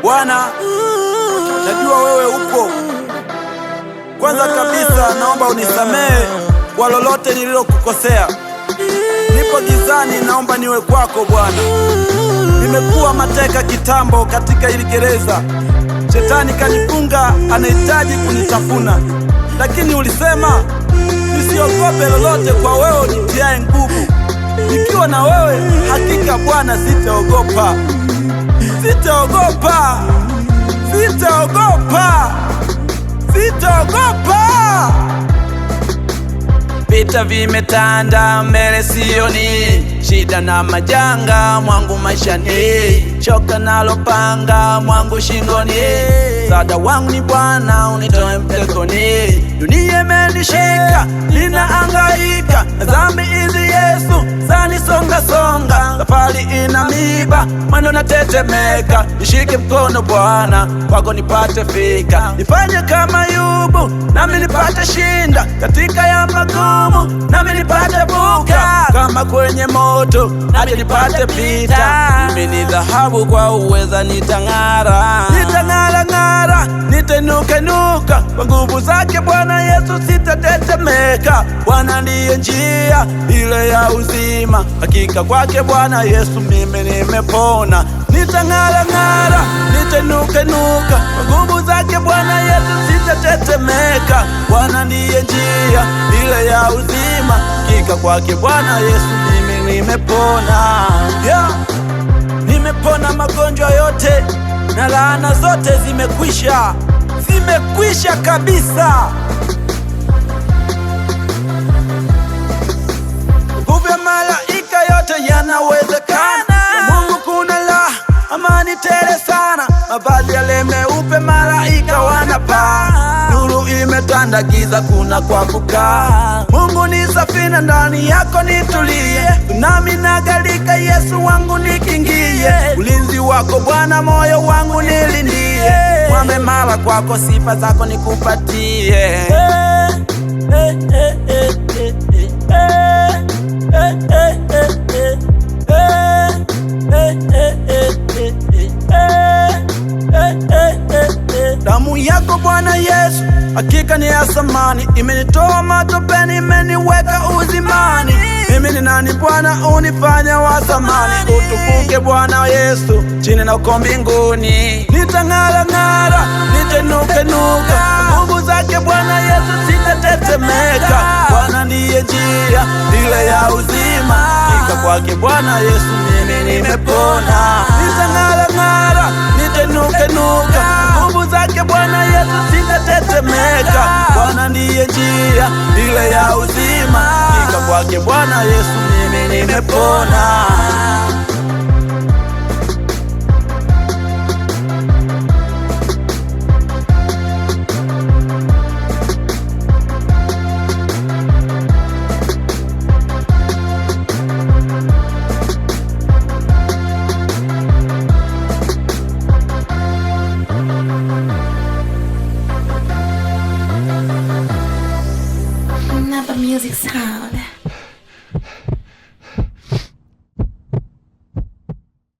Bwana, najua wewe upo. Kwanza kabisa naomba unisamehe kwa lolote nililokukosea. Nipo gizani, naomba niwe kwako Bwana. Nimekuwa mateka kitambo katika hili gereza. Shetani kanifunga, anahitaji kunitafuna, lakini ulisema nisiogope lolote, kwa wewe unitiaye nguvu. Nikiwa na wewe hakika Bwana sitaogopa, sitaogopa, sitaogopa, sitaogopa. Vita vimetanda mbele sioni, shida na majanga mwangu maishani, choka nalopanga mwangu shingoni. Msaada wangu ni Bwana, unitoe mtekoni. Dunia imenishika, ninahangaika na dhambi hizi Yesu zanisonga songa. Safari ina miba, mwendo natetemeka. Nishike mkono Bwana, kwako nipate fika. Nifanye kama Ayubu, nami nipate shinda katika ya magumu, nami nipate buka. Kama kwenye moto, nami nipate pita. Mimi ni dhahabu, kwa uweza nitang'ara, nitang'ara ng'ara, nitenuka nuka. Kwa nguvu zake Bwana Yesu sitatetemeka. Bwana ndiye njia ile ya uzima, hakika kwake Bwana Yesu mimi nimepona. Nitang'ara ng'ara, nitenuka nuka. Kwa nguvu zake Bwana Yesu sitatetemeka. Bwana ndiye njia ile ya uzima, hakika kwake Bwana Yesu mimi nimepona. Nimepona magonjwa yote na laana zote zimekwisha, zimekwisha kabisa. Nguvu ya malaika yote yanawezekana. Mungu kuna la amani tele sana. Mavazi yale meupe malaika wanapaa. Nuru imetanda, giza kuna kwa kukaa. Mungu ni safina, ndani yako nitulie. Nami nagalika, Yesu wangu nikingie. Ulinzi wako Bwana, moyo wangu nilindie. Mwame mara kwako, sifa zako nikupatie. Damu yako Bwana Yesu hakika ni ya thamani. Imenitoa matopeni, imeniweka uzimani. Mimi ni nani Bwana, unifanya wa thamani. Utukuke Bwana Yesu chini na uko mbinguni. Nitang'ara ng'ara, nitenuke nuka. Nguvu zake Bwana Yesu sitatetemeka. Bwana ndiye njia ile ya uzima, hakika kwake Bwana Yesu mimi nimepona. Nitang'ara ng'ara, nitenuke nuka. Nguvu zake Bwana Yesu sitatetemeka. Bwana ndiye njia ile ya uzima, hakika kwake Bwana Yesu mimi nimepona. Music sound.